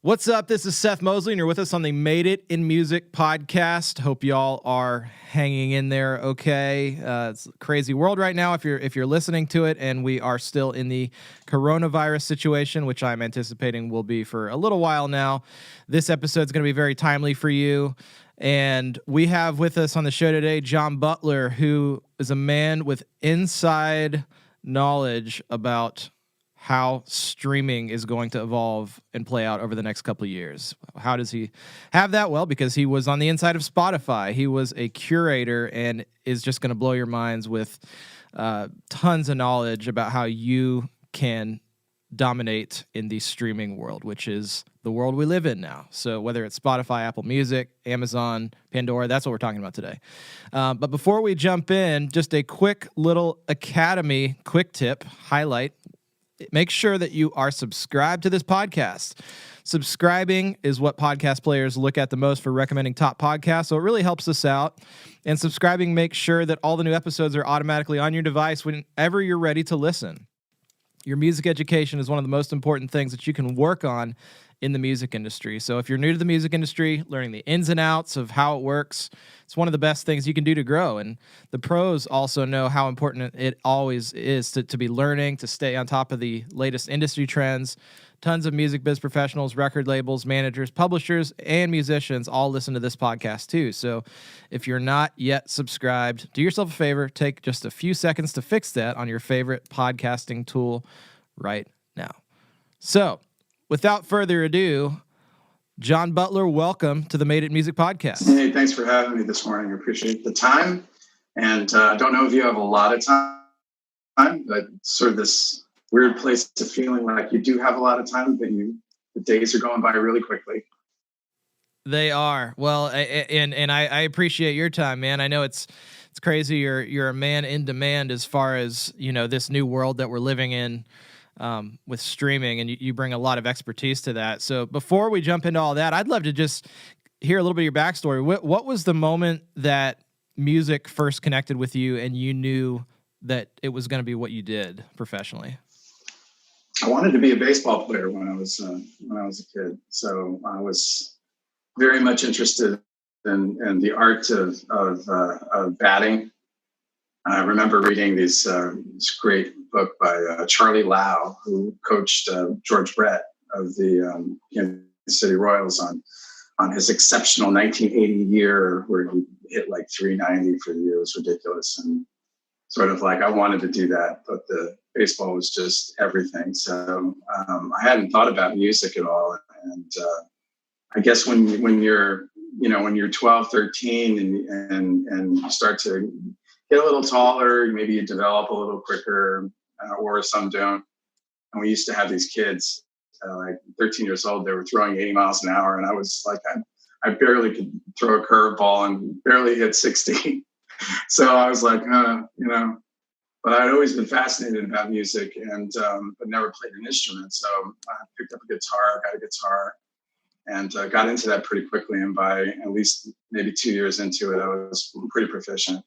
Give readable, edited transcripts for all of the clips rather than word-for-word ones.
What's up? This is Seth Mosley, and you're with us on the Made It in Music podcast. Hope y'all are hanging in there okay. It's a crazy world right now if you're listening to it, and we are still in the coronavirus situation, which I'm anticipating will be for a little while now. This episode is going to be very timely for you, and we have with us on the show today John Butler, who is a man with inside knowledge about how streaming is going to evolve and play out over the next couple of years. How does he have that? Well, because he was on the inside of Spotify. He was a curator and is just going to blow your minds with tons of knowledge about how you can dominate in the streaming world, which is the world we live in now. So whether it's Spotify, Apple Music, Amazon, Pandora, that's what we're talking about today. But before we jump in, just a quick little Academy quick tip highlight. Make sure that you are subscribed to this podcast. Subscribing is what podcast players look at the most for recommending top podcasts, so it really helps us out. And subscribing makes sure that all the new episodes are automatically on your device whenever you're ready to listen. Your music education is one of the most important things that you can work on in the music industry. So if you're new to the music industry, learning the ins and outs of how it works, it's one of the best things you can do to grow. And the pros also know how important it always is to be learning, to stay on top of the latest industry trends. Tons of music biz professionals, record labels, managers, publishers, and musicians all listen to this podcast too. So if you're not yet subscribed, do yourself a favor, take just a few seconds to fix that on your favorite podcasting tool right now. So without further ado, John Butler, welcome to the Made It Music podcast. Hey, thanks for having me this morning. I appreciate the time. And I don't know if you have a lot of time, but sort of this weird place of feeling like you do have a lot of time, but the days are going by really quickly. They are. Well, and I appreciate your time, man. I know it's crazy. You're a man in demand as far as, this new world that we're living in. With streaming, and you bring a lot of expertise to that. So before we jump into all that, I'd love to just hear a little bit of your backstory. What was the moment that music first connected with you and you knew that it was going to be what you did professionally? I wanted to be a baseball player when I was a kid. So I was very much interested in the art of batting. I remember reading this great book by Charlie Lau, who coached George Brett of the Kansas City Royals on his exceptional 1980 year where he hit like 390 for the year. It was ridiculous. And sort of like I wanted to do that, but the baseball was just everything. So I hadn't thought about music at all. And I guess when you're 12, 13 and you start to get a little taller, maybe you develop a little quicker, or some don't. And we used to have these kids, like 13 years old, they were throwing 80 miles an hour. And I was like, I barely could throw a curveball and barely hit 60. So I was like, but I'd always been fascinated about music and but never played an instrument. So I picked up a guitar, got a guitar, and got into that pretty quickly. And by at least maybe 2 years into it, I was pretty proficient.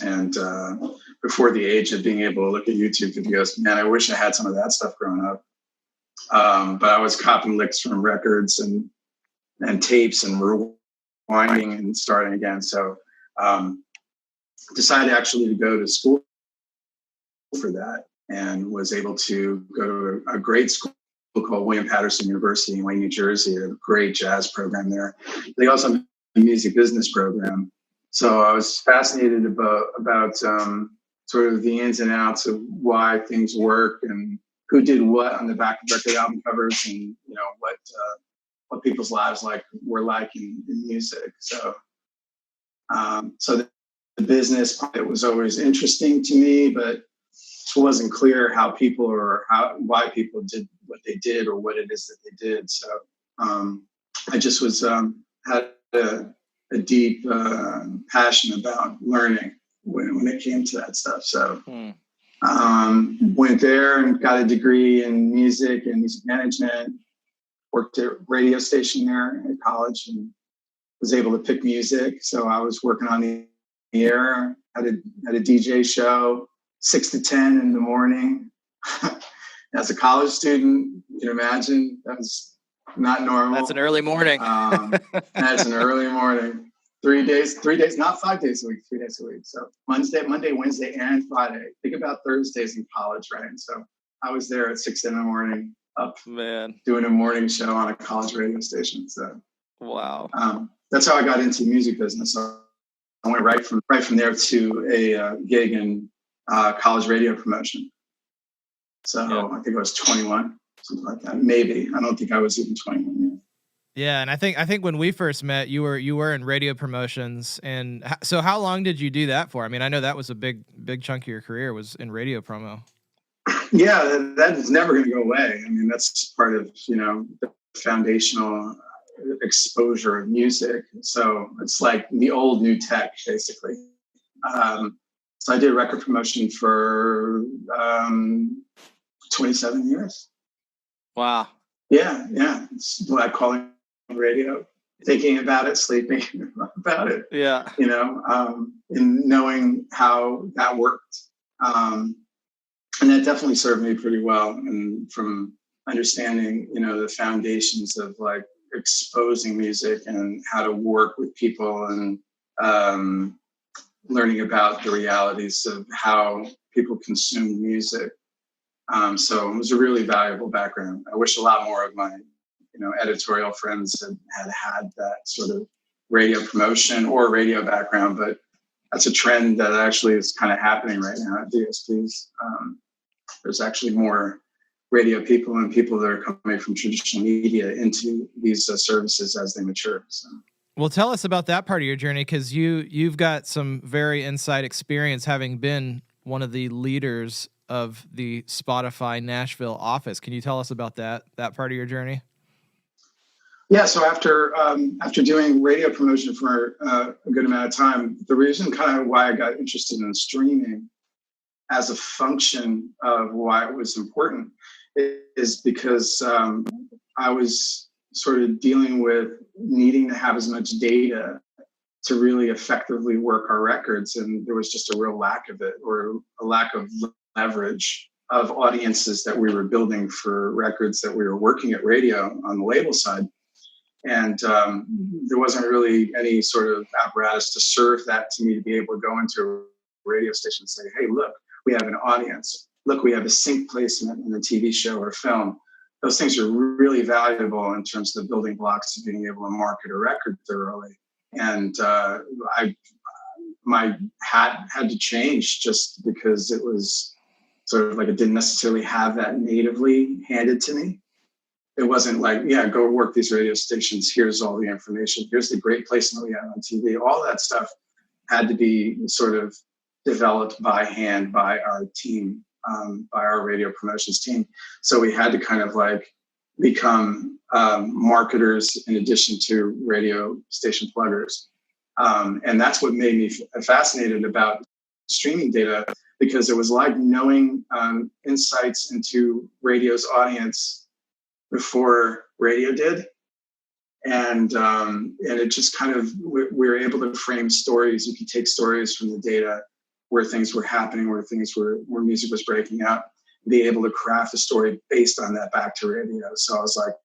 And before the age of being able to look at YouTube videos, man, I wish I had some of that stuff growing up. But I was copying licks from records and tapes and rewinding and starting again. So decided actually to go to school for that and was able to go to a great school called William Patterson University in Wayne, New Jersey, a great jazz program there. They also have a music business program. So I was fascinated about sort of the ins and outs of why things work and who did what on the back of record album covers and, what people's lives were like in music. So the business part was always interesting to me, but it wasn't clear how people or why people did what they did or what it is that they did. So I just was had a deep passion about learning when it came to that stuff. So went there and got a degree in music and music management, worked at a radio station there at college and was able to pick music. So I was working on the air, had a DJ show, 6 to 10 in the morning. As a college student, you can imagine that's not normal. That's an early morning. That's an early morning. 3 days, not 5 days a week, 3 days a week. So Monday, Wednesday, and Friday. Think about Thursdays in college, right? So I was there at 6 a.m. up, doing a morning show on a college radio station. So wow, that's how I got into the music business. So I went right from there to a gig in college radio promotion. So I think I was 21, something like that. Maybe. I don't think I was even 21 yet. Yeah, and I think when we first met, you were in radio promotions, and so how long did you do that for? I mean, I know that was a big chunk of your career was in radio promo. Yeah, that is never going to go away. I mean, that's part of the foundational exposure of music. So it's like the old new tech, basically. So I did record promotion for 27 years. Wow. Yeah. It's black calling radio, thinking about it, sleeping about it. Yeah. And knowing how that worked. And that definitely served me pretty well. And from understanding, the foundations of like exposing music and how to work with people and learning about the realities of how people consume music. So it was a really valuable background. I wish a lot more of my, editorial friends had that sort of radio promotion or radio background, but that's a trend that actually is kind of happening right now at DSPs. There's actually more radio people and people that are coming from traditional media into these services as they mature. So. Well, tell us about that part of your journey, because you've got some very inside experience having been one of the leaders of the Spotify Nashville office. Can you tell us about that part of your journey? Yeah, so after doing radio promotion for a good amount of time, the reason kind of why I got interested in streaming as a function of why it was important is because I was sort of dealing with needing to have as much data to really effectively work our records. And there was just a real lack of it, or a lack of leverage of audiences that we were building for records that we were working at radio on the label side. And there wasn't really any sort of apparatus to serve that to me to be able to go into a radio station and say, hey, look, we have an audience. Look, we have a sync placement in a TV show or film. Those things are really valuable in terms of the building blocks to being able to market a record thoroughly. And my hat had to change just because it was sort of like it didn't necessarily have that natively handed to me. It wasn't like, yeah, go work these radio stations. Here's all the information. Here's the great placement we have on TV. All that stuff had to be sort of developed by hand by our team, by our radio promotions team. So we had to kind of like become marketers in addition to radio station pluggers. And that's what made me fascinated about streaming data, because it was like knowing insights into radio's audience before radio did. And it just kind of, we were able to frame stories. You could take stories from the data where things were happening, where music was breaking out, be able to craft a story based on that back to radio. So I was like,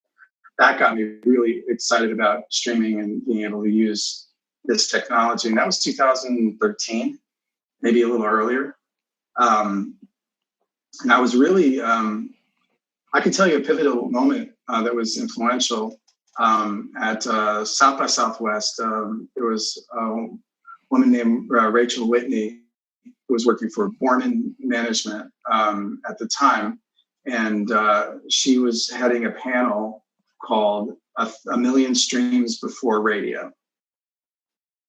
that got me really excited about streaming and being able to use this technology. And that was 2013, maybe a little earlier. And I was really, I can tell you a pivotal moment that was influential at South by Southwest. There was a woman named Rachel Whitney who was working for Borman Management at the time. And she was heading a panel called A Million Streams Before Radio.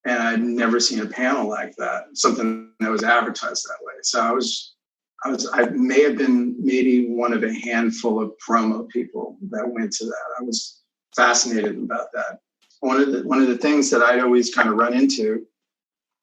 And I'd never seen a panel like that, something that was advertised that way. So I may have been maybe one of a handful of promo people that went to that. I was fascinated about that. One of the things that I'd always kind of run into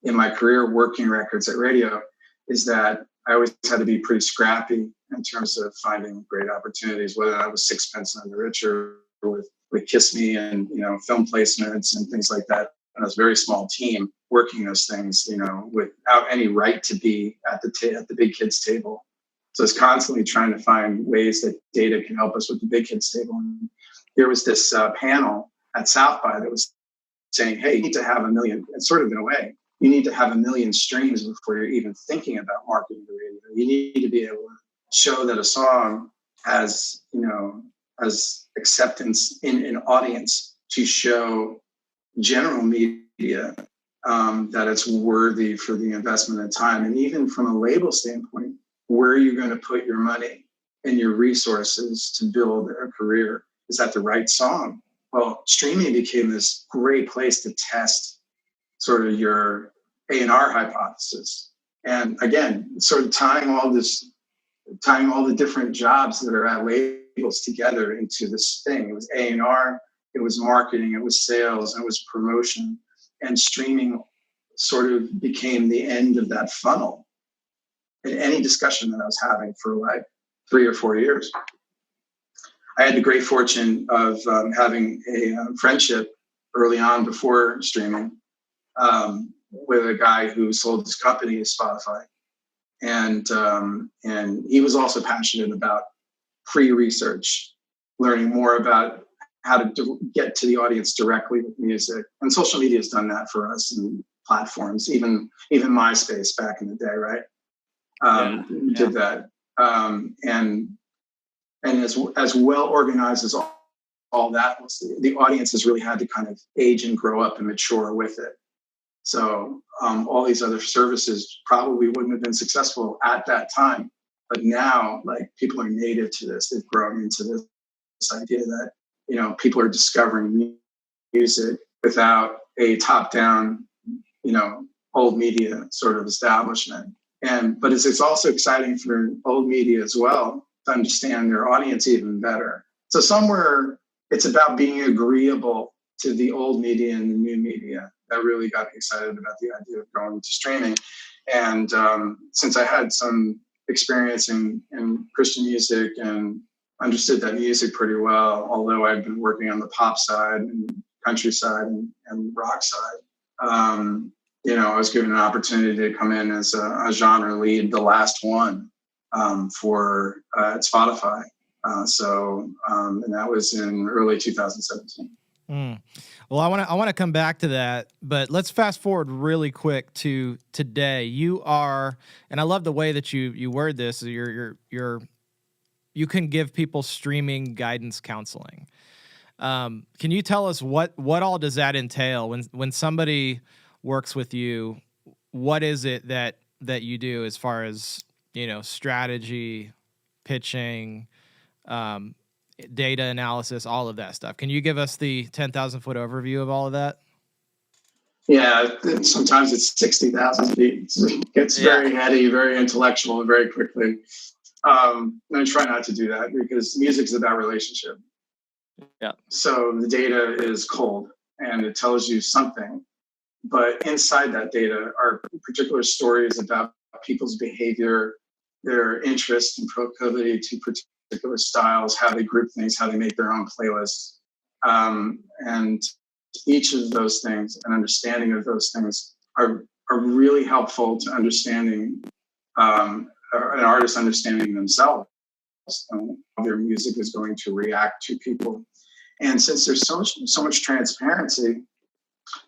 in my career working records at radio is that I always had to be pretty scrappy in terms of finding great opportunities, whether that was Sixpence None the Richer with Kiss Me and film placements and things like that. And I was a very small team working those things, without any right to be at the big kids table. So it's constantly trying to find ways that data can help us with the big kids table. And there was this panel at South by that was saying, hey, you need to have 1 million, it's sort of in a way, you need to have 1 million streams before you're even thinking about marketing the radio. You need to be able to show that a song has, has acceptance in an audience to show general media that it's worthy for the investment of time. And even from a label standpoint, where are you going to put your money and your resources to build a career? Is that the right song? Well, streaming became this great place to test sort of your A&R hypothesis. And again, sort of tying all the different jobs that are at labels together into this thing. It was A&R, it was marketing, it was sales, it was promotion. And streaming sort of became the end of that funnel in any discussion that I was having for like 3 or 4 years. I had the great fortune of having a friendship early on before streaming with a guy who sold his company to Spotify. And he was also passionate about pre-research, learning more about how to get to the audience directly with music. And social media has done that for us, and platforms, even MySpace back in the day, right? Did that. And as well organized as all that was, the audience has really had to kind of age and grow up and mature with it. So all these other services probably wouldn't have been successful at that time. But now, like, people are native to this. They've grown into this idea that, people are discovering music without a top-down, old media sort of establishment. But it's also exciting for old media as well to understand their audience even better. So somewhere it's about being agreeable to the old media and the new media. That really got me excited about the idea of going to streaming. And since I had some experience in Christian music and understood that music pretty well, although I'd been working on the pop side and country side and rock side, I was given an opportunity to come in as a genre lead, the last one for at Spotify. And that was in early 2017. Well, I want to come back to that, but let's fast forward really quick to today. You are, and I love the way that you word this. You can give people streaming guidance counseling. Can you tell us what all does that entail when somebody works with you? What is it that you do as far as, strategy, pitching, data analysis, all of that stuff? Can you give us the 10,000 foot overview of all of that? Yeah, sometimes it's 60,000 feet. It gets very heady, very intellectual, and very quickly. And I try not to do that because music is about relationship. Yeah. So the data is cold and it tells you something, but inside that data are particular stories about people's behavior, their interest and proclivity to particular styles, how they group things, how they make their own playlists. And each of those things and understanding of those things are really helpful to understanding an artist understanding themselves and how their music is going to react to people. And since there's so much transparency,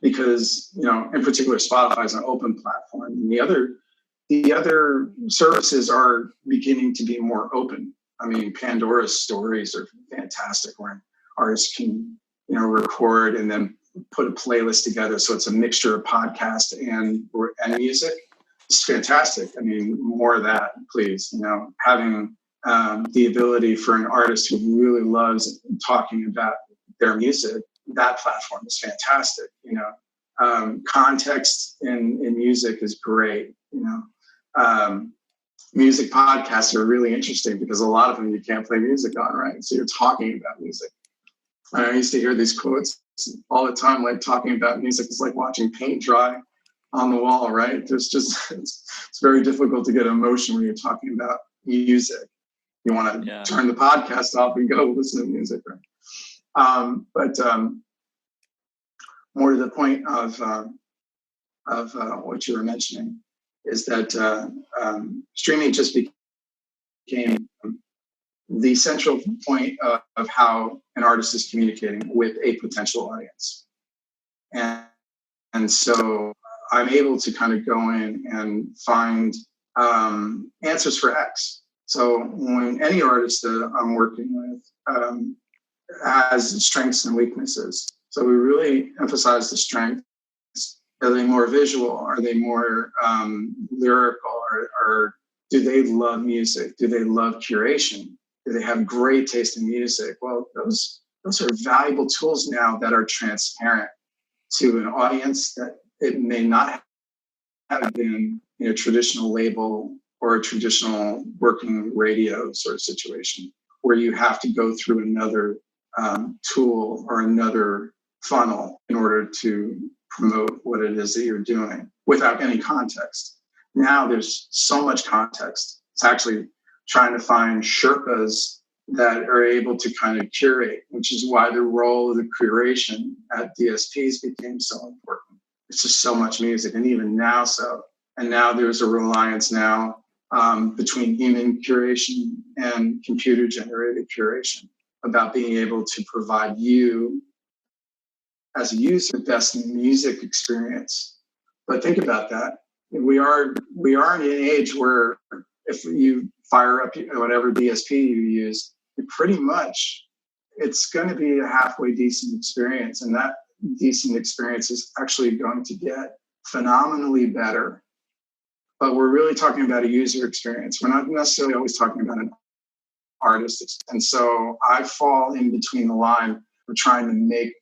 because in particular Spotify is an open platform, and the other services are beginning to be more open. I mean, Pandora's stories are fantastic, where artists can record and then put a playlist together, so it's a mixture of podcast and music. It's fantastic. I mean, more of that, please. Having the ability for an artist who really loves talking about their music, that platform is fantastic. Context in music is great. Music podcasts are really interesting because a lot of them you can't play music on, right? So you're talking about music. I used to hear these quotes all the time, like talking about music is like watching paint dry on the wall, right? There's just, it's very difficult to get emotion when you're talking about music. You want to turn the podcast off and go listen to music, right? But more to the point of what you were mentioning is that streaming just became the central point of how an artist is communicating with a potential audience. And so I'm able to kind of go in and find answers for X. So when any artist that I'm working with has strengths and weaknesses. So we really emphasize the strengths. Are they more visual? Are they more lyrical? Or do they love music? Do they love curation? Do they have great taste in music? Well, those are valuable tools now that are transparent to an audience that it may not have been in a traditional label or a traditional working radio sort of situation, where you have to go through another tool or another funnel in order to promote what it is that you're doing without any context. Now there's so much context. It's actually trying to find Sherpas that are able to kind of curate, which is why the role of the curation at DSPs became so important. It's just so much music, and even now so. And now there's a reliance now between human curation and computer-generated curation about being able to provide you as a user the best music experience. But think about that. We are in an age where if you fire up whatever DSP you use, pretty much it's going to be a halfway decent experience. And that decent experience is actually going to get phenomenally better. But we're really talking about a user experience. We're not necessarily always talking about an artist. And so I fall in between the line of trying to make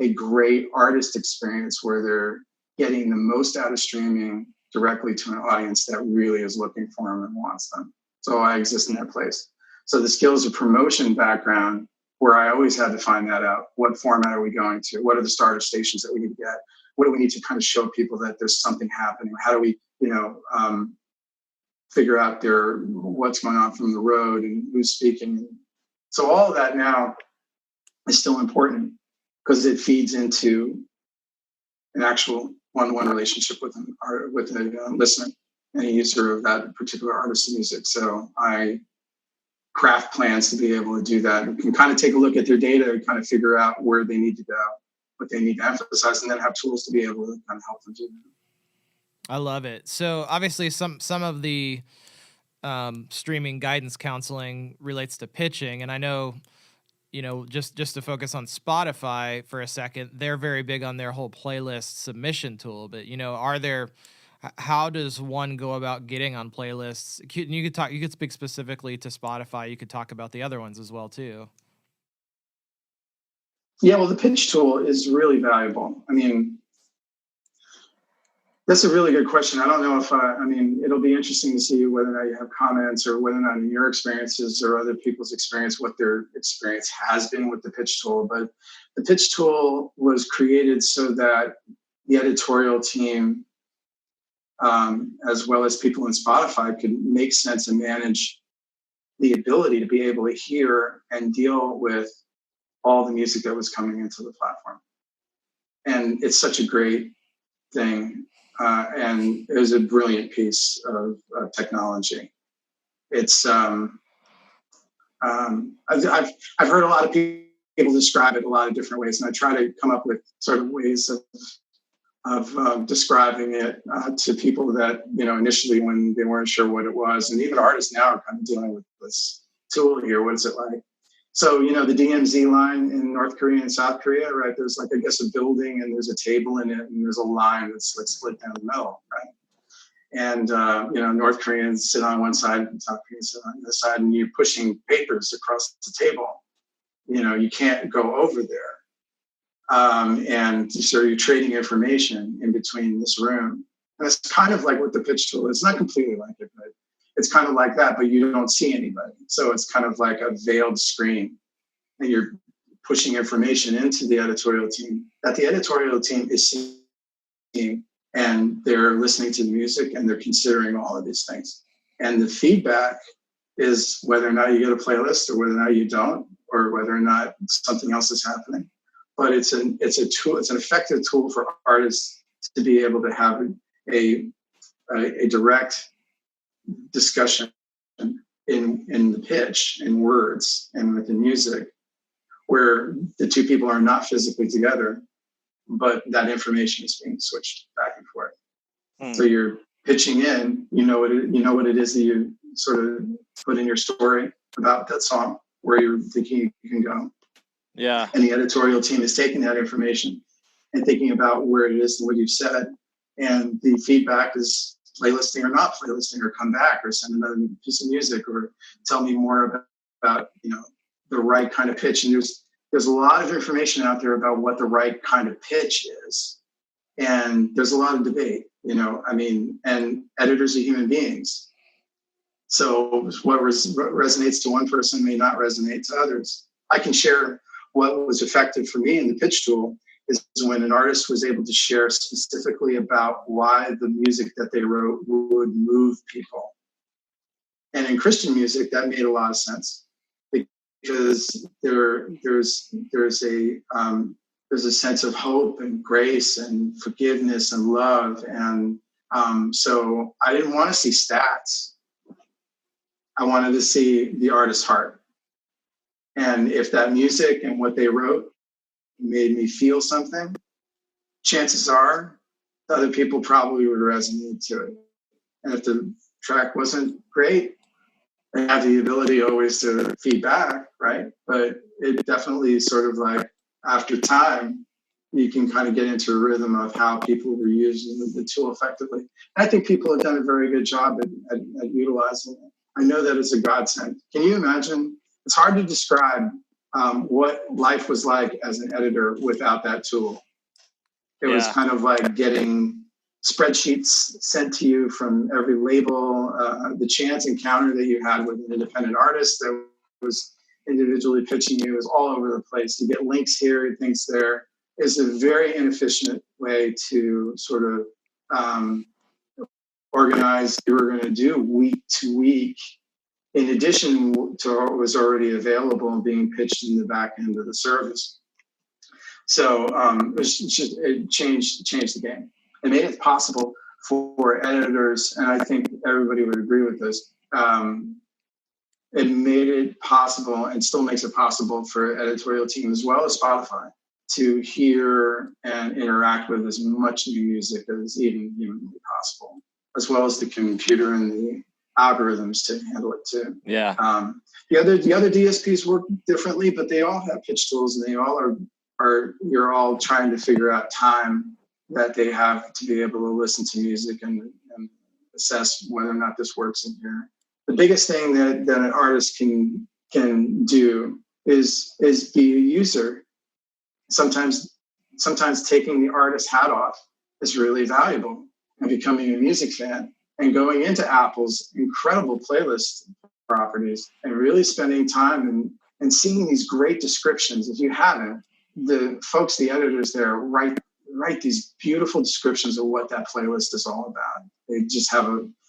a great artist experience where they're getting the most out of streaming directly to an audience that really is looking for them and wants them. So I exist in that place. So the skills of promotion background, where I always had to find that out. What format are we going to? What are the starter stations that we need to get? What do we need to kind of show people that there's something happening? How do we, figure out what's going on from the road and who's speaking? So all of that now is still important because it feeds into an actual one-to-one relationship with a listener and a user of that particular artist's music. So I craft plans to be able to do that. And can kind of take a look at their data and kind of figure out where they need to go, what they need to emphasize, and then have tools to be able to kind of help them do that. I love it. So obviously some of the streaming guidance counseling relates to pitching. And I know, just to focus on Spotify for a second, they're very big on their whole playlist submission tool. But, how does one go about getting on playlists? You could speak specifically to Spotify. You could talk about the other ones as well, too. Yeah, well, the pitch tool is really valuable. I mean, that's a really good question. I don't know if, it'll be interesting to see whether or not you have comments or whether or not in your experiences or other people's experience, what their experience has been with the pitch tool. But the pitch tool was created so that the editorial team, as well as people in Spotify, could make sense and manage the ability to be able to hear and deal with all the music that was coming into the platform. And it's such a great thing. And it was a brilliant piece of technology. It's I've heard a lot of people describe it a lot of different ways, and I try to come up with sort of ways of describing it to people that initially when they weren't sure what it was, and even artists now are kind of dealing with this tool here. What is it like? So, the DMZ line in North Korea and South Korea, right? There's a building and there's a table in it and there's a line that's split down the middle, right? And, North Koreans sit on one side and South Koreans sit on the other side, and you're pushing papers across the table. You can't go over there. And so you're trading information in between this room. And it's kind of like what the pitch tool is. It's not completely like it, but it's kind of like that, but you don't see anybody. So it's kind of like a veiled screen, and you're pushing information into the editorial team that the editorial team is seeing, and they're listening to the music and they're considering all of these things. And the feedback is whether or not you get a playlist or whether or not you don't, or whether or not something else is happening. But it's a tool. It's an effective tool for artists to be able to have a direct discussion in the pitch, in words, and with the music, where the two people are not physically together, but that information is being switched back and forth. So you're pitching in, you know what it is that you sort of put in your story about that song, where you're thinking you can go. Yeah. And the editorial team is taking that information and thinking about where it is and what you've said. And the feedback is playlisting or not playlisting, or come back or send another piece of music, or tell me more about the right kind of pitch. And there's a lot of information out there about what the right kind of pitch is. And there's a lot of debate, and editors are human beings. So what resonates to one person may not resonate to others. I can share what was effective for me in the pitch tool is when an artist was able to share specifically about why the music that they wrote would move people. And in Christian music, that made a lot of sense, because there's a sense of hope and grace and forgiveness and love. And so I didn't want to see stats. I wanted to see the artist's heart. And if that music and what they wrote made me feel something, chances are other people probably would resonate to it. And if the track wasn't great, I have the ability always to feedback, right? But it definitely sort of like, after time, you can kind of get into a rhythm of how people were using the tool effectively. And I think people have done a very good job at utilizing it. I know that it's a godsend. Can you imagine? It's hard to describe what life was like as an editor without that tool. It was kind of like getting spreadsheets sent to you from every label, the chance encounter that you had with an independent artist that was individually pitching you is all over the place. You get links here, things there. Is a very inefficient way to sort of organize what you were going to do week to week, in addition to what was already available and being pitched in the back end of the service. So it changed the game. It made it possible for editors, and I think everybody would agree with this. It made it possible, and still makes it possible, for editorial team as well as Spotify to hear and interact with as much new music as even humanly possible, as well as the computer and the algorithms to handle it too. Yeah. The other DSPs work differently, but they all have pitch tools, and they all are you're all trying to figure out time that they have to be able to listen to music and assess whether or not this works in here. The biggest thing that an artist can do is be a user. Sometimes taking the artist hat off is really valuable, and becoming a music fan and going into Apple's incredible playlist properties and really spending time and seeing these great descriptions. If you haven't, the folks, the editors there, write these beautiful descriptions of what that playlist is all about. They just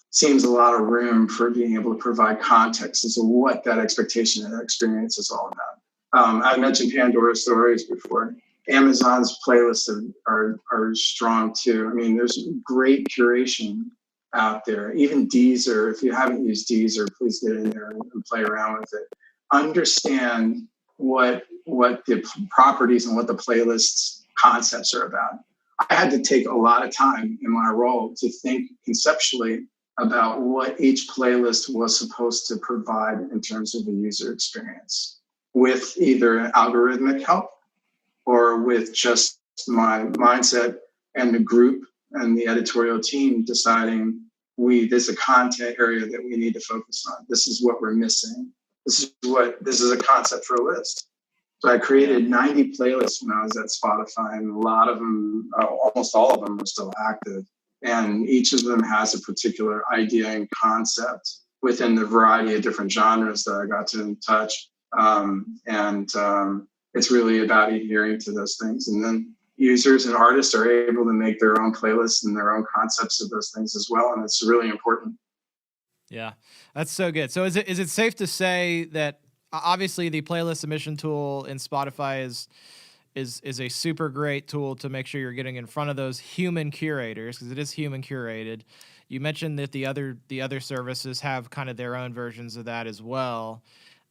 seems a lot of room for being able to provide context as to what that expectation and that experience is all about. I mentioned Pandora stories before. Amazon's playlists are strong too. I mean, there's great curation out there. Even Deezer, if you haven't used Deezer, please get in there and play around with it. Understand what the properties and what the playlists concepts are about. I had to take a lot of time in my role to think conceptually about what each playlist was supposed to provide in terms of the user experience, with either algorithmic help or with just my mindset and the group and the editorial team deciding this is a content area that we need to focus on. This is what we're missing. This is a concept for a list. So I created 90 playlists when I was at Spotify, and a lot of them, almost all of them, are still active. And each of them has a particular idea and concept within the variety of different genres that I got to touch. It's really about adhering to those things. And then users and artists are able to make their own playlists and their own concepts of those things as well. And it's really important. Yeah, that's so good. So is it safe to say that obviously the playlist submission tool in Spotify is a super great tool to make sure you're getting in front of those human curators, because it is human curated. You mentioned that the other services have kind of their own versions of that as well.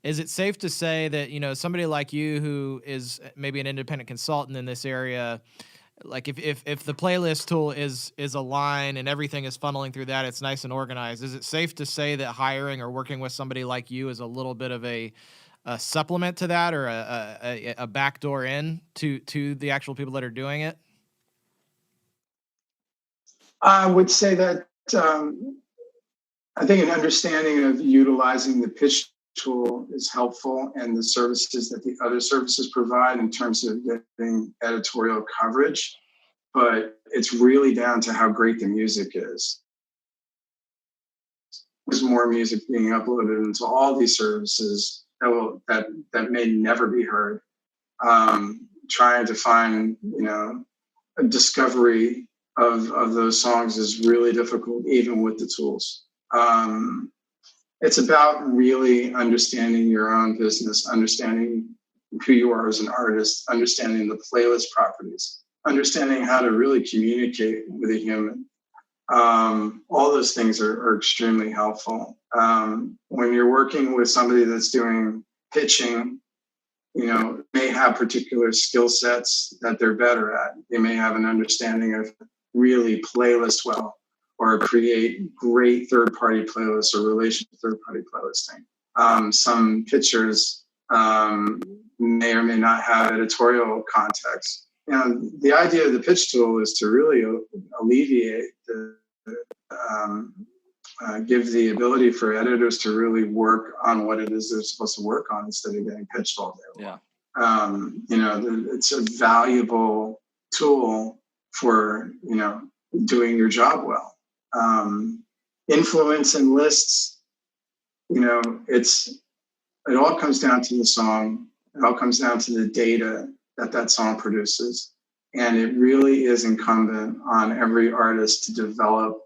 Is it safe to say that, you know, somebody like you who is maybe an independent consultant in this area, like if the playlist tool is a line and everything is funneling through that, it's nice and organized. Is it safe to say that hiring or working with somebody like you is a little bit of a supplement to that, or a backdoor in to the actual people that are doing it? I would say that I think an understanding of utilizing the pitch tool is helpful, and the services that the other services provide in terms of getting editorial coverage. But it's really down to how great the music is. There's more music being uploaded into all these services that may never be heard. Trying to find, you know, a discovery of those songs is really difficult, even with the tools. It's about really understanding your own business, understanding who you are as an artist, understanding the playlist properties, understanding how to really communicate with a human. All those things are extremely helpful. When you're working with somebody that's doing pitching, you know, may have particular skill sets that they're better at. They may have an understanding of really playlist well, or create great third-party playlists or relation to third-party playlisting. Some pitchers may or may not have editorial context. And the idea of the pitch tool is to really alleviate give the ability for editors to really work on what it is they're supposed to work on instead of getting pitched all day long. Yeah. You know, it's a valuable tool for, you know, doing your job well. Influence and lists, you know, it all comes down to the song. It all comes down to the data that song produces. And it really is incumbent on every artist to develop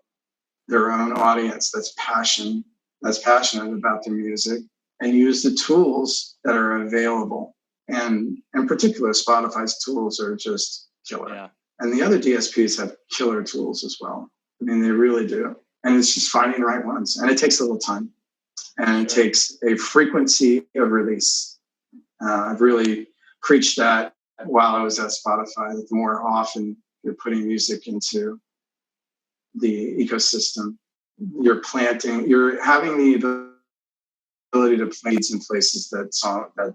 their own audience that's passionate about the music, and use the tools that are available. And in particular, Spotify's tools are just killer. Yeah. And the other DSPs have killer tools as well. I mean, they really do. And it's just finding the right ones. And it takes a little time. And it takes a frequency of release. I've really preached that while I was at Spotify, that the more often you're putting music into the ecosystem, you're having the ability to plant in places that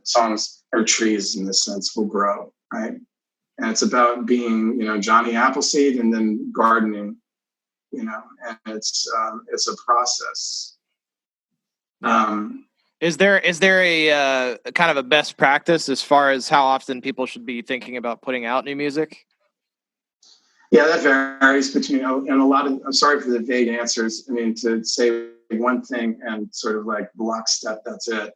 songs or trees, in this sense, will grow, right? And it's about being, you know, Johnny Appleseed and then gardening, you know, and it's a process. Is there a kind of a best practice as far as how often people should be thinking about putting out new music? Yeah, that varies between, and a lot of, I'm sorry for the vague answers. I mean, to say one thing and sort of like lockstep, that's it.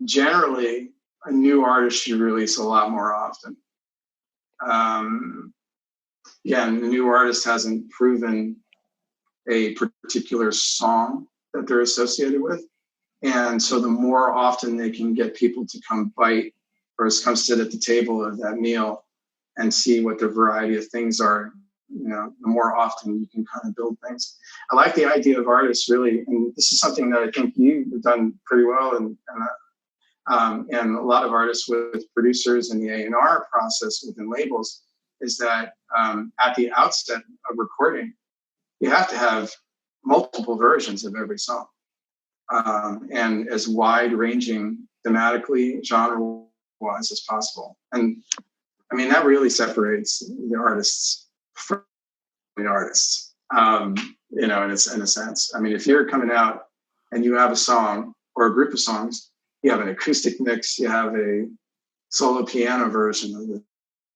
Generally, a new artist should release a lot more often. Again, the new artist hasn't proven a particular song that they're associated with. And so the more often they can get people to come bite or come sit at the table of that meal and see what the variety of things are, you know, the more often you can kind of build things. I like the idea of artists really, and this is something that I think you've done pretty well, and a lot of artists with producers in the A&R process within labels, is that at the outset of recording, you have to have multiple versions of every song, and as wide-ranging thematically, genre-wise as possible. And I mean, that really separates the artists from the artists, you know, in a sense. I mean, if you're coming out and you have a song or a group of songs, you have an acoustic mix, you have a solo piano version of it,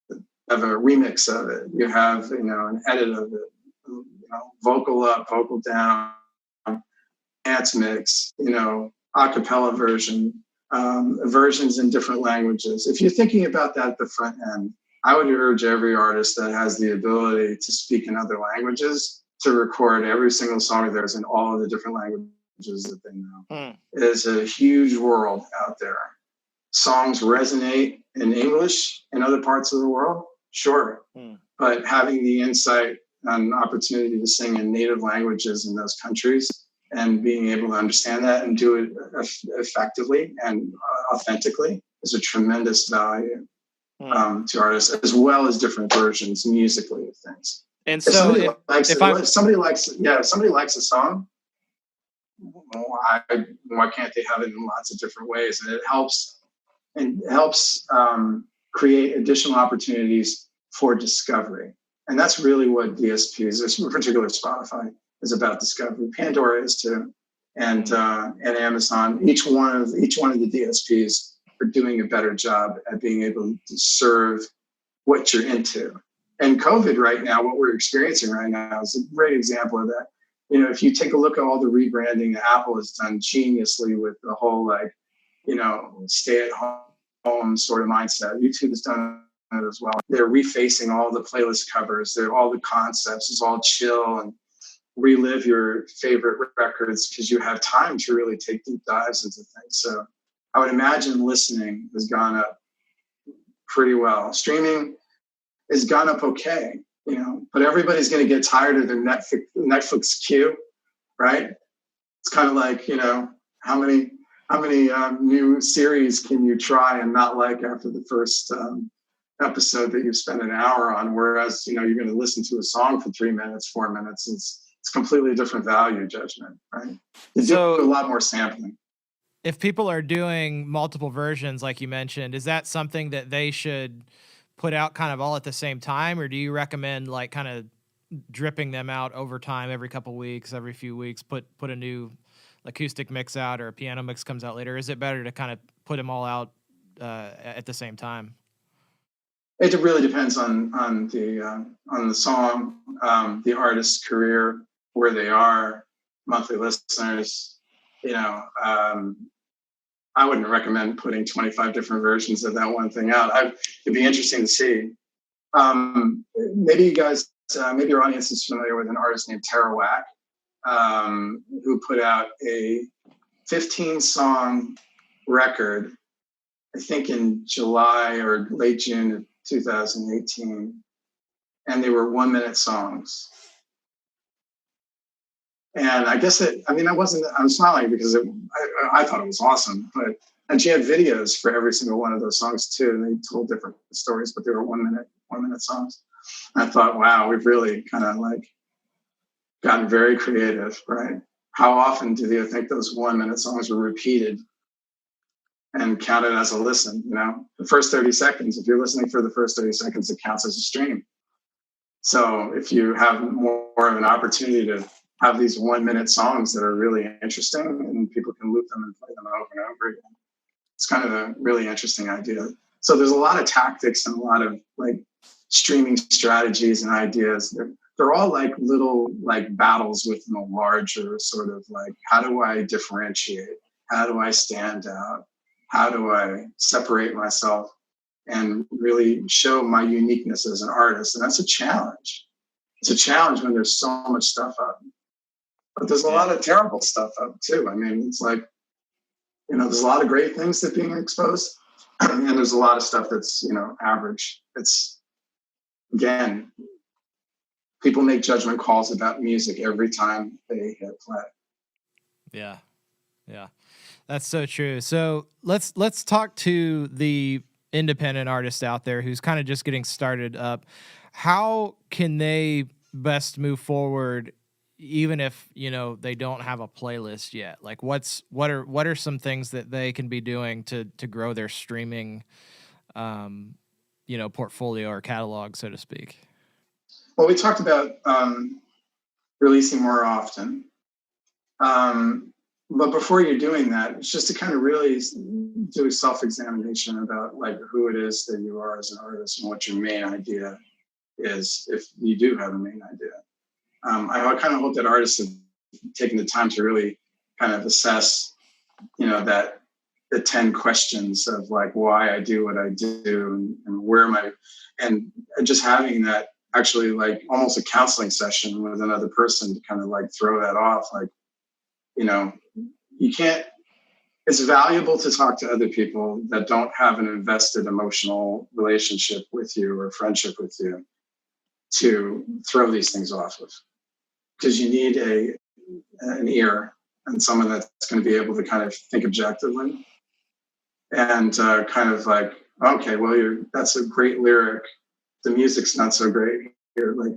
you have a remix of it, you have, you know, an edit of it, you know, vocal up, vocal down, dance mix, you know, a cappella version, versions in different languages. If you're thinking about that at the front end, I would urge every artist that has the ability to speak in other languages to record every single song of theirs in all of the different languages that they know. It is a huge world out there. Songs resonate in English in other parts of the world, sure. But having the insight an opportunity to sing in native languages in those countries, and being able to understand that and do it effectively and authentically is a tremendous value to artists, as well as different versions musically of things. And so if somebody likes a song, why can't they have it in lots of different ways? And it helps create additional opportunities for discovery. And that's really what DSPs, in particular Spotify, is about discovery. Pandora is too, and Amazon. Each one of the DSPs are doing a better job at being able to serve what you're into. And COVID right now, what we're experiencing right now, is a great example of that. You know, if you take a look at all the rebranding that Apple has done geniusly with the whole stay at home sort of mindset, YouTube has done it as well. They're refacing all the playlist covers. They're all the concepts. It's all chill and relive your favorite records because you have time to really take deep dives into things. So I would imagine listening has gone up pretty well. Streaming has gone up okay, but everybody's going to get tired of their Netflix queue, right? It's kind of like, how many new series can you try and not like after the first episode that you've spent an hour on? Whereas, you're going to listen to a song for 3 minutes, 4 minutes. It's completely different value judgment, right? You do a lot more sampling. If people are doing multiple versions, like you mentioned, is that something that they should put out kind of all at the same time? Or do you recommend like kind of dripping them out over time, every couple weeks, every few weeks, put a new acoustic mix out or a piano mix comes out later? Is it better to kind of put them all out at the same time? It really depends on the song, the artist's career, where they are, monthly listeners. I wouldn't recommend putting 25 different versions of that one thing out. It'd be interesting to see. Maybe you guys, maybe your audience is familiar with an artist named Tarawak, who put out a 15-song record, I think in July or late June of 2018, and they were 1-minute songs. And I guess I'm smiling because I thought it was awesome, and she had videos for every single one of those songs too, and they told different stories, but they were 1-minute songs. And I thought, wow, we've really kind of gotten very creative, right? How often do you think those 1-minute songs were repeated and counted as a listen? The first 30 seconds, if you're listening for the first 30 seconds, it counts as a stream. So if you have more of an opportunity to have these 1-minute songs that are really interesting and people can loop them and play them over and over again, it's kind of a really interesting idea. So there's a lot of tactics and a lot of streaming strategies and ideas. They're all little battles within a larger sort of how do I differentiate? How do I stand out? How do I separate myself and really show my uniqueness as an artist? And that's a challenge. It's a challenge when there's so much stuff up. But there's a lot of terrible stuff up too. I mean, it's there's a lot of great things that being exposed, and there's a lot of stuff that's, average. It's, again, people make judgment calls about music every time they hit play. Yeah. That's so true. So let's talk to the independent artist out there who's kind of just getting started up. How can they best move forward, even if they don't have a playlist yet? What are some things that they can be doing to grow their streaming portfolio or catalog, so to speak? Well, we talked about releasing more often, but before you're doing that, it's just to kind of really do a self-examination about who it is that you are as an artist and what your main idea is, if you do have a main idea. I kind of hope that artists have taken the time to really kind of assess, that the 10 questions of why I do what I do and where am I, and just having that actually almost a counseling session with another person to kind of throw that off. You can't, it's valuable to talk to other people that don't have an invested emotional relationship with you or friendship with you, to throw these things off of, because you need an ear and someone that's going to be able to kind of think objectively and kind of like, okay, well, that's a great lyric. The music's not so great here. Like,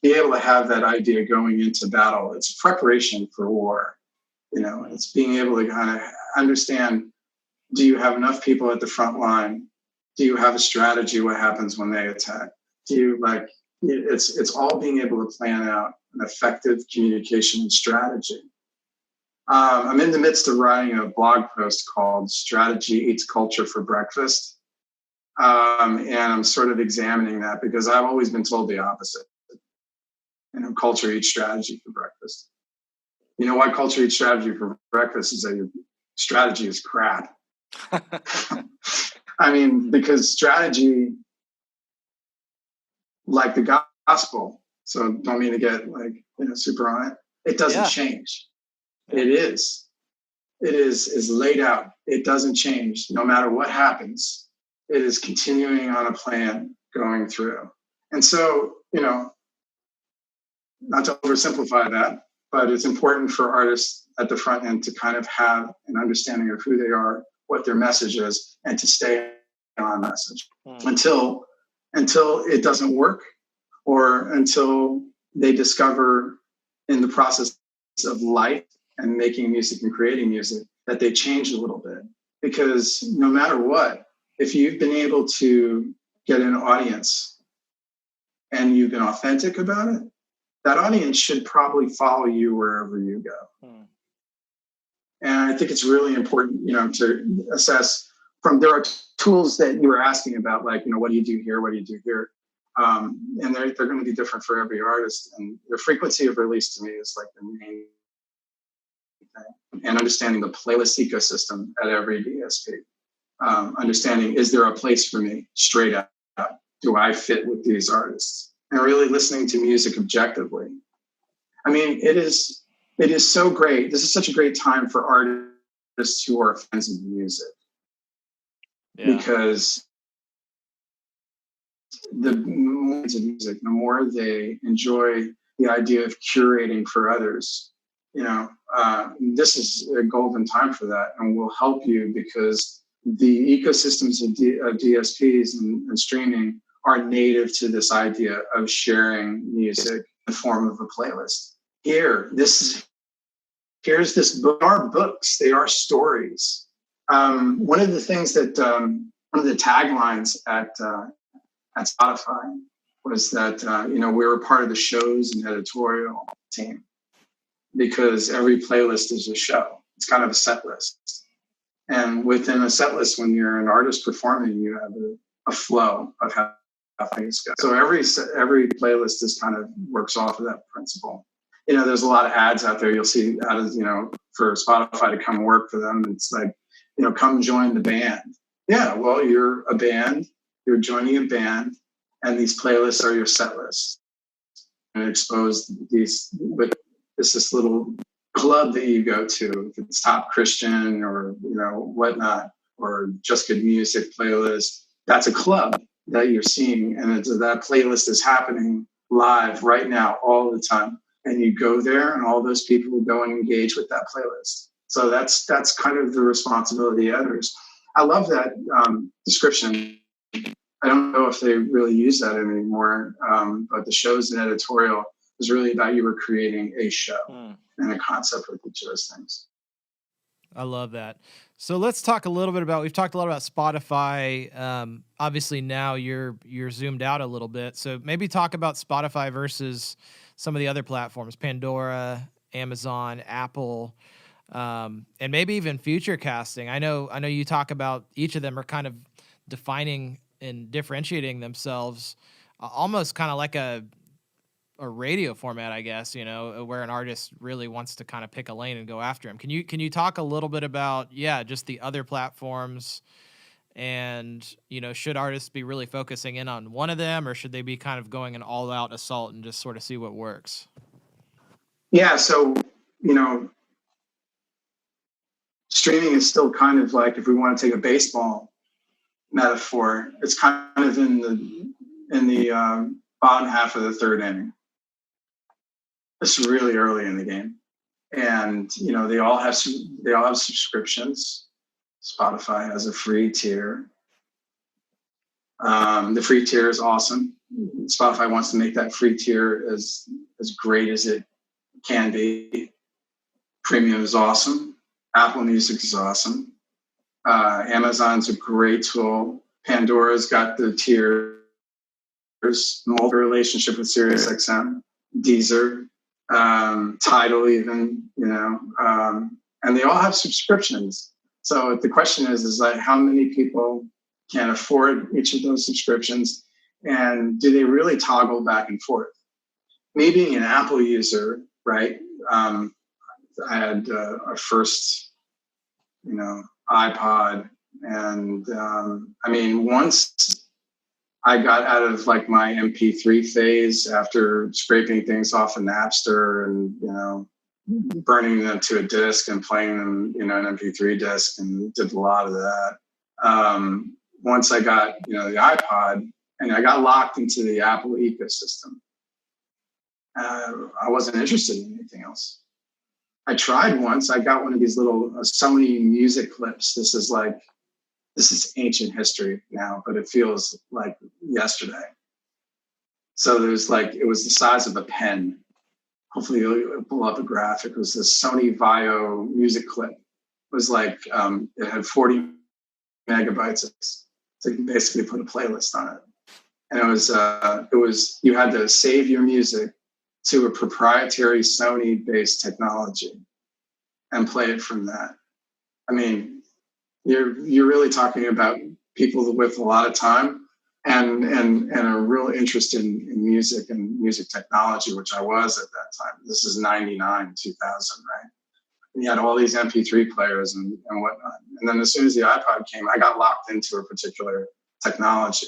be able to have that idea going into battle. It's preparation for war. It's being able to kind of understand, do you have enough people at the front line? Do you have a strategy? What happens when they attack? It's all being able to plan out an effective communication strategy. I'm in the midst of writing a blog post called Strategy Eats Culture for Breakfast. And I'm sort of examining that because I've always been told the opposite. Culture eats strategy for breakfast. You know why culture eats strategy for breakfast is that your strategy is crap. I mean, because strategy, like the gospel, so don't mean to get super on it. It doesn't change. It is laid out. It doesn't change no matter what happens. It is continuing on a plan going through. And so, not to oversimplify that, but it's important for artists at the front end to kind of have an understanding of who they are, what their message is, and to stay on message until it doesn't work, or until they discover in the process of life and making music and creating music that they change a little bit. Because no matter what, if you've been able to get an audience and you've been authentic about it, that audience should probably follow you wherever you go. And I think it's really important, to assess there are tools that you were asking about, like, what do you do here? What do you do here? And they're going to be different for every artist. And the frequency of release to me is like the main thing. And understanding the playlist ecosystem at every DSP. Understanding, is there a place for me straight up? Do I fit with these artists? And really listening to music objectively. I mean, it is so great. This is such a great time for artists who are fans of music. Because the more of music, the more they enjoy the idea of curating for others. This is a golden time for that, and will help you because the ecosystems of DSPs and streaming are native to this idea of sharing music in the form of a playlist. Here's this book. Our books, they are stories. One of the things that one of the taglines at Spotify was that we were part of the shows and editorial team, because every playlist is a show. It's kind of a set list, and within a set list, when you're an artist performing, you have a flow of how things go. So every playlist is kind of works off of that principle. There's a lot of ads out there. You'll see ads, for Spotify to come work for them. It's like, come join the band. Yeah, well, you're a band. You're joining a band, and these playlists are your set lists. And expose these with this little club that you go to, if it's Top Christian or whatnot, or Just Good Music playlist. That's a club that you're seeing, and that playlist is happening live right now all the time. And you go there, and all those people will go and engage with that playlist. So that's kind of the responsibility of others. I love that description. I don't know if they really use that anymore, but the shows and editorial is really about you were creating a show and a concept with each of those things. I love that. So let's talk a little bit about, we've talked a lot about Spotify. Obviously now you're zoomed out a little bit. So maybe talk about Spotify versus some of the other platforms, Pandora, Amazon, Apple, and maybe even future casting. I know you talk about each of them are kind of defining and differentiating themselves, almost kind of like a radio format, I guess, where an artist really wants to kind of pick a lane and go after him. Can you talk a little bit about, just the other platforms, and, should artists be really focusing in on one of them, or should they be kind of going an all out assault and just sort of see what works? Yeah. So, streaming is still kind of like, if we want to take a baseball metaphor, it's kind of in the bottom half of the third inning. It's really early in the game. And, you know, they all have subscriptions. Spotify has a free tier. The free tier is awesome. Spotify wants to make that free tier as great as it can be. Premium is awesome. Apple Music is awesome. Amazon's a great tool. Pandora's got the tiers, multi relationship with SiriusXM, Deezer, Tidal even, you know, and they all have subscriptions. So the question is like, how many people can afford each of those subscriptions, and do they really toggle back and forth? Me being an Apple user, right? I had our first, you know, iPod, and I mean, once I got out of like my MP3 phase after scraping things off of Napster and, you know, burning them to a disc and playing them, you know, an MP3 disc, and did a lot of that. Once I got, you know, the iPod, and I got locked into the Apple ecosystem, I wasn't interested in anything else. I tried once. I got one of these little Sony music clips. This is ancient history now, but it feels like yesterday. So there's like, it was the size of a pen. Hopefully you'll pull up a graphic. It was this Sony Vaio music clip. It was like, it had 40 megabytes to basically put a playlist on it. And it was, you had to save your music to a proprietary Sony-based technology and play it from that. I mean, you're really talking about people with a lot of time and a real interest in music and music technology, which I was at that time. This is 99, 2000, right? And you had all these MP3 players and whatnot. And then as soon as the iPod came, I got locked into a particular technology.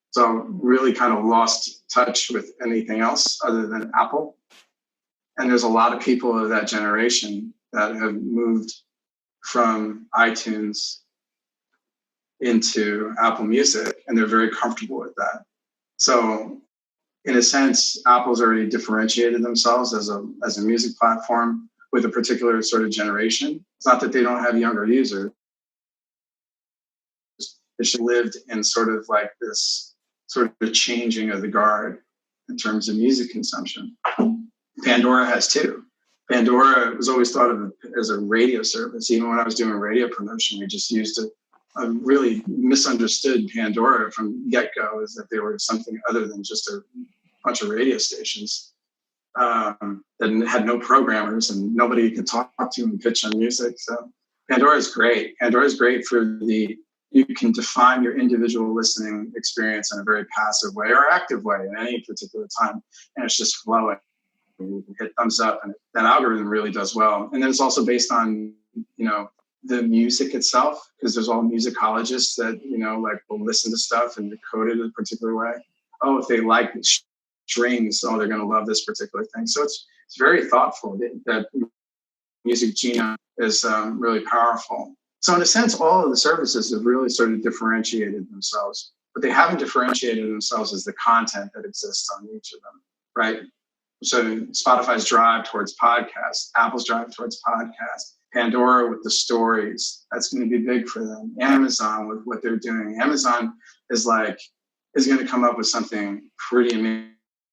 So really kind of lost touch with anything else other than Apple. And there's a lot of people of that generation that have moved from iTunes into Apple Music, and they're very comfortable with that. So in a sense, Apple's already differentiated themselves as a music platform with a particular sort of generation. It's not that they don't have younger users. It's lived in sort of like this sort of changing of the guard in terms of music consumption. Pandora has too. Pandora was always thought of as a radio service. Even when I was doing radio promotion, we just used a really misunderstood Pandora from get-go, is that they were something other than just a bunch of radio stations that had no programmers and nobody you could talk to and pitch on music. So Pandora is great. Pandora is great for you can define your individual listening experience in a very passive way or active way at any particular time. And it's just flowing. You can hit thumbs up, and that algorithm really does well. And then it's also based on, you know, the music itself, because there's all musicologists that, you know, like will listen to stuff and decode it a particular way. Oh, if they like strings, oh, they're going to love this particular thing. So it's very thoughtful. That music genome is really powerful. So in a sense, all of the services have really sort of differentiated themselves. What they haven't differentiated themselves is the content that exists on each of them, right? So Spotify's drive towards podcasts, Apple's drive towards podcasts, Pandora with the stories, that's going to be big for them. Amazon with what they're doing. Amazon is going to come up with something pretty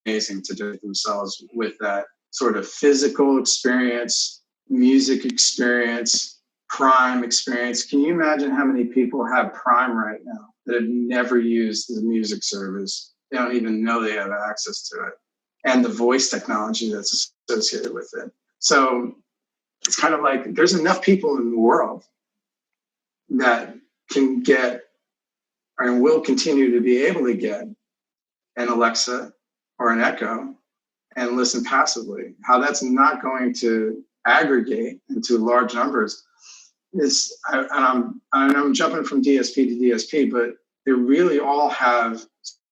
amazing to do themselves with that sort of physical experience, music experience, Prime experience. Can you imagine how many people have Prime right now that have never used the music service? They don't even know they have access to it. And the voice technology that's associated with it. So it's kind of like there's enough people in the world that can get and will continue to be able to get an Alexa or an Echo and listen passively. How that's not going to aggregate into large numbers is, I'm jumping from DSP to DSP, but they really all have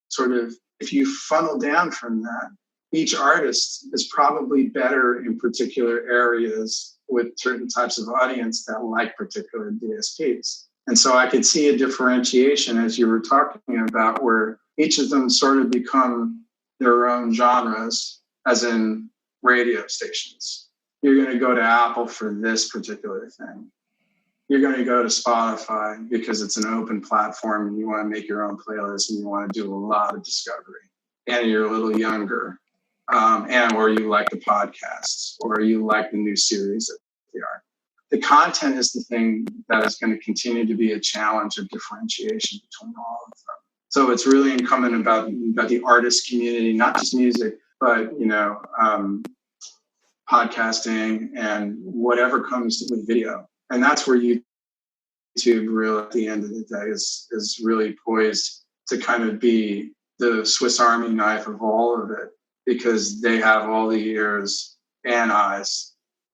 sort of, if you funnel down from that, each artist is probably better in particular areas with certain types of audience that like particular DSPs. And so I could see a differentiation as you were talking about where each of them sort of become their own genres, as in radio stations. You're going to go to Apple for this particular thing. You're going to go to Spotify because it's an open platform and you want to make your own playlist and you want to do a lot of discovery. And you're a little younger, or you like the podcasts, or you like the new series that they are. The content is the thing that is going to continue to be a challenge of differentiation between all of them. So it's really incumbent about the artist community, not just music, but podcasting and whatever comes with video. And that's where YouTube really at the end of the day is really poised to kind of be the Swiss Army knife of all of it, because they have all the ears and eyes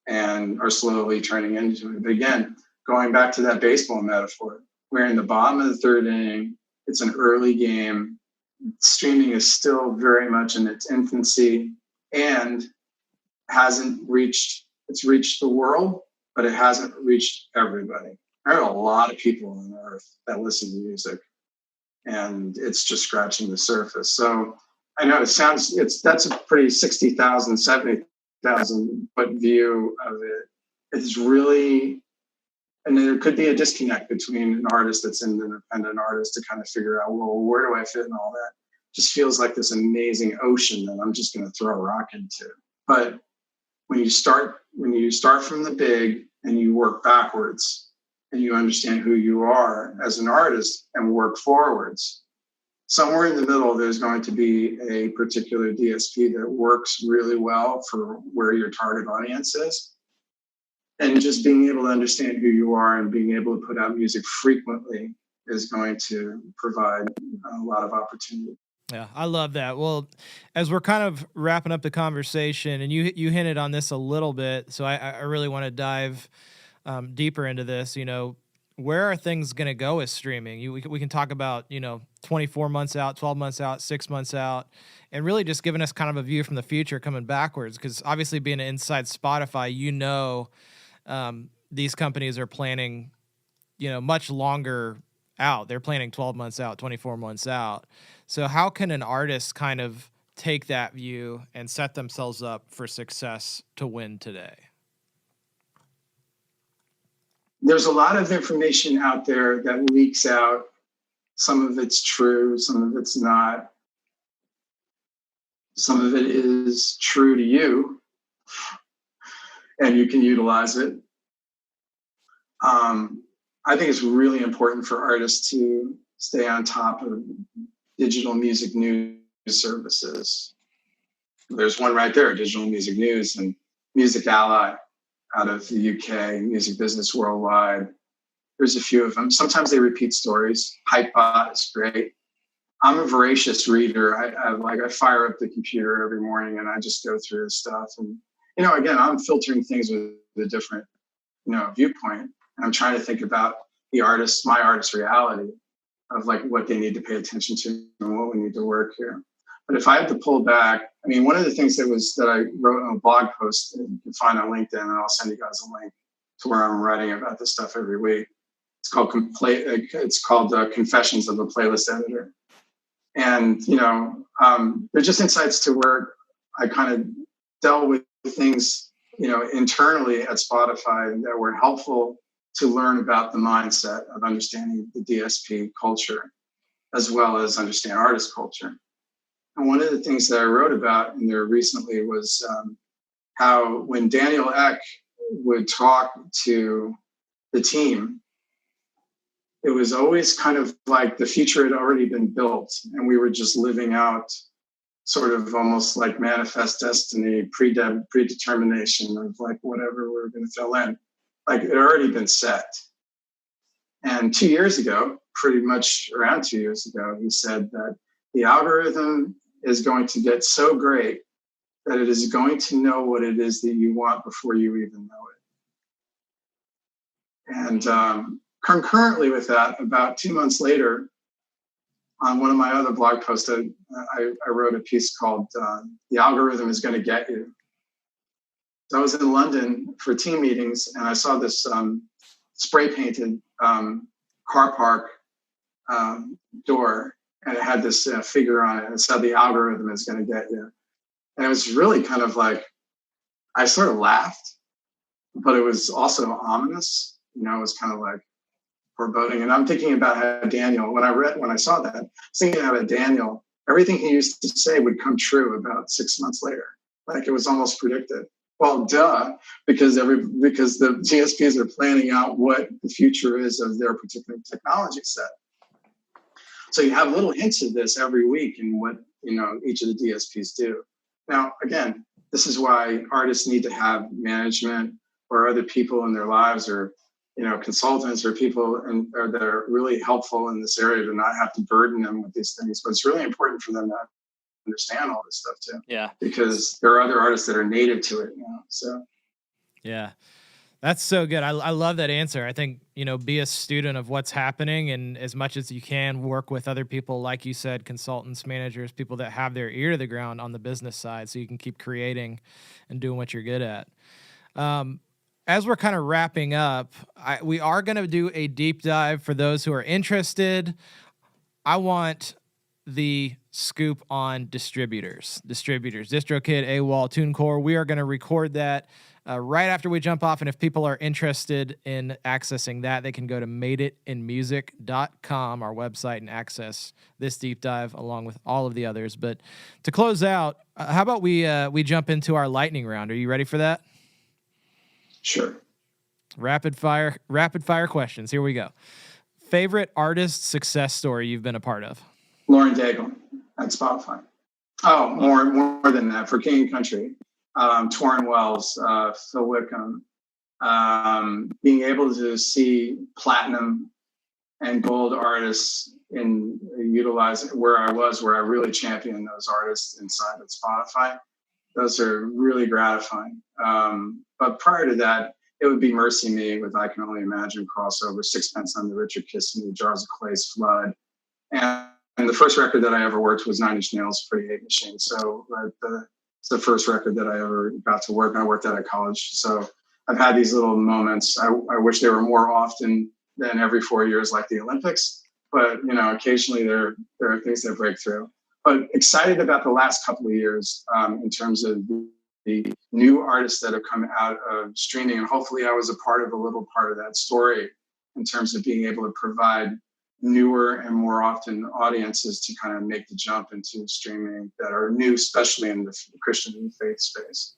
and are slowly turning into it. But again, going back to that baseball metaphor, we're in the bottom of the third inning. It's an early game. Streaming is still very much in its infancy and it's reached the world, but it hasn't reached everybody. There are a lot of people on earth that listen to music, and it's just scratching the surface. So I know that's a pretty 60,000, 70,000 foot view of it. It's really, and there could be a disconnect between an artist that's an independent artist to kind of figure out, well, where do I fit in all that? Just feels like this amazing ocean that I'm just going to throw a rock into. But when you start from the big and you work backwards and you understand who you are as an artist and work forwards, somewhere in the middle, there's going to be a particular DSP that works really well for where your target audience is. And just being able to understand who you are and being able to put out music frequently is going to provide a lot of opportunity. Yeah, I love that. Well, as we're kind of wrapping up the conversation, and you hinted on this a little bit, so I really want to dive deeper into this. Where are things going to go with streaming? We can talk about 24 months out, 12 months out, 6 months out, and really just giving us kind of a view from the future coming backwards. Because obviously, being inside Spotify, these companies are planning, much longer out. They're planning 12 months out, 24 months out. So how can an artist kind of take that view and set themselves up for success to win today? There's a lot of information out there that leaks out. Some of it's true, some of it's not. Some of it is true to you, and you can utilize it. I think it's really important for artists to stay on top of digital music news services. There's one right there, Digital Music News, and Music Ally out of the UK, Music Business Worldwide. There's a few of them. Sometimes they repeat stories. Hypebot is great. I'm a voracious reader. I fire up the computer every morning and I just go through stuff. And, again, I'm filtering things with a different, viewpoint. I'm trying to think about my artist's reality of what they need to pay attention to and what we need to work here. But if I had to pull back, one of the things that I wrote on a blog post that you can find on LinkedIn, and I'll send you guys a link to where I'm writing about this stuff every week. It's called Confessions of a Playlist Editor. And, they're just insights to where I kind of dealt with things, internally at Spotify that were helpful to learn about the mindset of understanding the DSP culture, as well as understand artist culture. And one of the things that I wrote about in there recently was how when Daniel Ek would talk to the team, it was always kind of like the future had already been built and we were just living out sort of almost like manifest destiny, predetermination of whatever we're going to fill in. It had already been set. And 2 years ago, pretty much around 2 years ago, he said that the algorithm is going to get so great that it is going to know what it is that you want before you even know it. And concurrently with that, about 2 months later, on one of my other blog posts, I wrote a piece called The Algorithm is Going to Get You. So I was in London for team meetings and I saw this spray painted car park door. and it had this figure on it, and it said the algorithm is going to get you. And it was really kind of like, I sort of laughed, but it was also ominous. You know, it was kind of like foreboding. And I'm thinking about how Daniel, when I saw that, I was thinking about Daniel, everything he used to say would come true about 6 months later. Like it was almost predicted. Well, duh, because the DSPs are planning out what the future is of their particular technology set. So you have little hints of this every week in what, you know, each of the DSPs do. Now, again, this is why artists need to have management or other people in their lives, or, you know, consultants or people that are really helpful in this area, to not have to burden them with these things. But it's really important for them to understand all this stuff too. Yeah. Because there are other artists that are native to it now. So. Yeah. That's so good. I love that answer. I think, you know, be a student of what's happening, and as much as you can work with other people, like you said, consultants, managers, people that have their ear to the ground on the business side, so you can keep creating and doing what you're good at. As we're kind of wrapping up, we are going to do a deep dive for those who are interested. I want the scoop on distributors, DistroKid, AWOL, TuneCore. We are going to record that right after we jump off. And if people are interested in accessing that, they can go to madeitinmusic.com, our website, and access this deep dive along with all of the others. But to close out, how about we jump into our lightning round? Are you ready for that? Sure. Rapid fire questions. Here we go. Favorite artist success story you've been a part of? Lauren Daigle at Spotify. Oh, more than that, for King and Country. Torrin Wells, Phil Wickham, being able to see platinum and gold artists in utilizing where I really championed those artists inside of Spotify. Those are really gratifying. But prior to that, it would be Mercy Me with I Can Only Imagine crossover, Sixpence None the Richer, Kiss Me, Jars of Clay's Flood. And the first record that I ever worked was 9 Inch Nails' Pretty Hate Machine. So it's the first record that I ever got to work. I worked out of college. So I've had these little moments. I wish they were more often than every 4 years like the Olympics. But, you know, occasionally there are things that break through. But excited about the last couple of years in terms of the new artists that have come out of streaming. And hopefully I was a little part of that story in terms of being able to provide newer and more often audiences to kind of make the jump into streaming that are new, especially in the Christian faith space.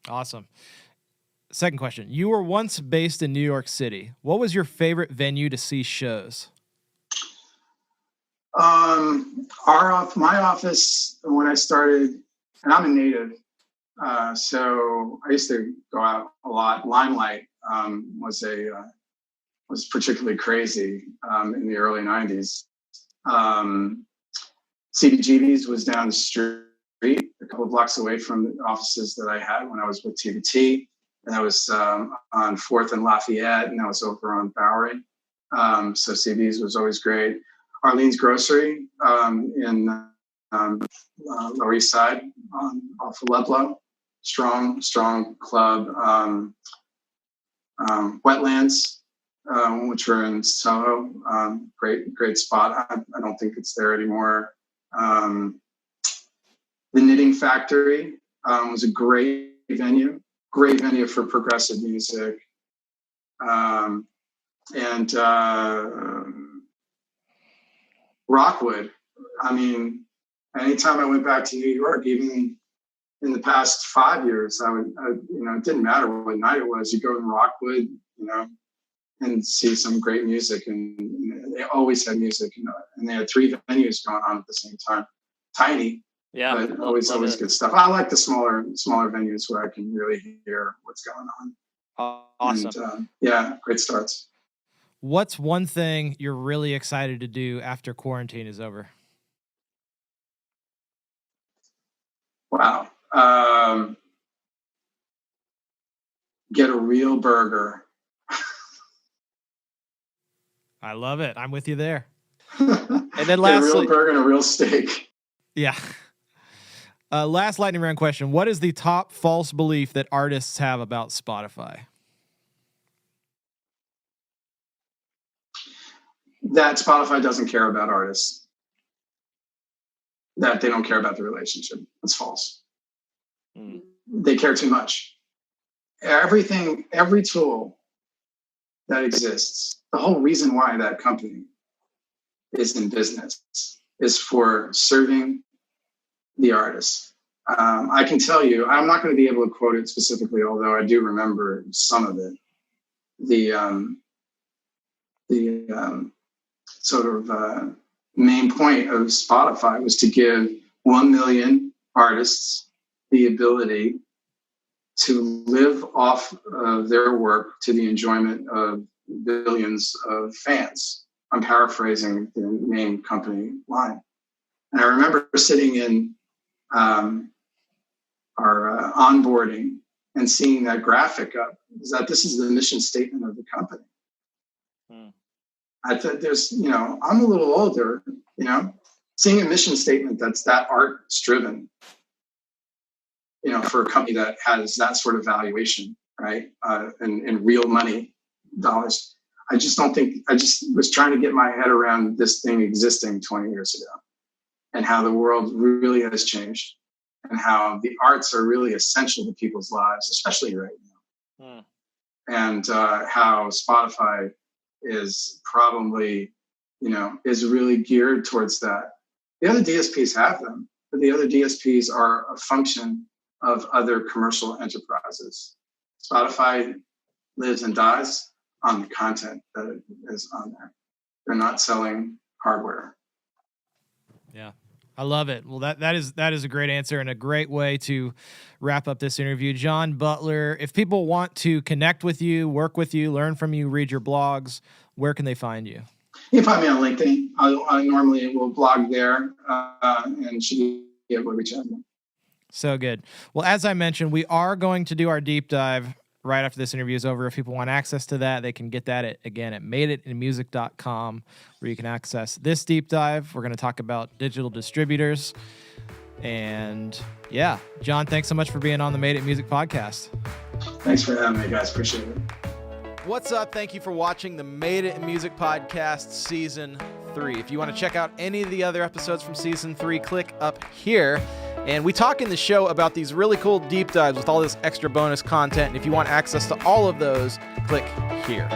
Awesome. Second question. You were once based in New York City. What was your favorite venue to see shows? My office, when I started, and I'm a native, so I used to go out a lot. Limelight was particularly crazy in the early 90s. CBGB's was down the street, a couple of blocks away from the offices that I had when I was with TBT. And I was on 4th and Lafayette, and I was over on Bowery. So CB's was always great. Arlene's Grocery in Lower East Side off of Ludlow. Strong club. Wetlands, which were in Soho. Great spot. I don't think it's there anymore. The Knitting Factory was a great venue for progressive music. And Rockwood. I mean, anytime I went back to New York, even in the past 5 years, I would, it didn't matter what night it was. You go in Rockwood, and see some great music, and they always had music, and they had 3 venues going on at the same time. Tiny, yeah, but always good stuff. I like the smaller venues where I can really hear what's going on. Awesome. And, great starts. What's one thing you're really excited to do after quarantine is over? Wow. Get a real burger. I love it. I'm with you there. And then lastly, a real burger and a real steak. Yeah. Last lightning round question. What is the top false belief that artists have about Spotify? That Spotify doesn't care about artists. that they don't care about the relationship. That's false. Mm. They care too much. Everything, every tool that exists, the whole reason why that company is in business is for serving the artist. I can tell you, I'm not going to be able to quote it specifically, although I do remember some of it. The sort of main point of Spotify was to give 1 million artists the ability to live off of their work to the enjoyment of billions of fans. I'm paraphrasing the main company line. And I remember sitting in our onboarding and seeing that graphic up, is that this is the mission statement of the company. I thought there's, I'm a little older, seeing a mission statement that's that art's driven, for a company that has that sort of valuation, right? And real money dollars. I just was trying to get my head around this thing existing 20 years ago and how the world really has changed and how the arts are really essential to people's lives, especially right now. And how Spotify is probably, is really geared towards that. The other DSPs have them, but the other DSPs are a function of other commercial enterprises. Spotify lives and dies on the content that is on there. They're not selling hardware. Yeah. I love it. Well, that is a great answer and a great way to wrap up this interview. John Butler, if people want to connect with you, work with you, learn from you, read your blogs, where can they find you? You can find me on LinkedIn. I normally will blog there and should be able to reach out to me. So good. Well, as I mentioned, we are going to do our deep dive right after this interview is over. If people want access to that, they can get that at madeitinmusic.com, where you can access this deep dive. We're going to talk about digital distributors. And yeah, John, thanks so much for being on the Made It Music podcast. Thanks for having me, guys. Appreciate it. What's up? Thank you for watching the Made It Music podcast season 3. If you want to check out any of the other episodes from season 3, click up here. And we talk in the show about these really cool deep dives with all this extra bonus content. And if you want access to all of those, click here.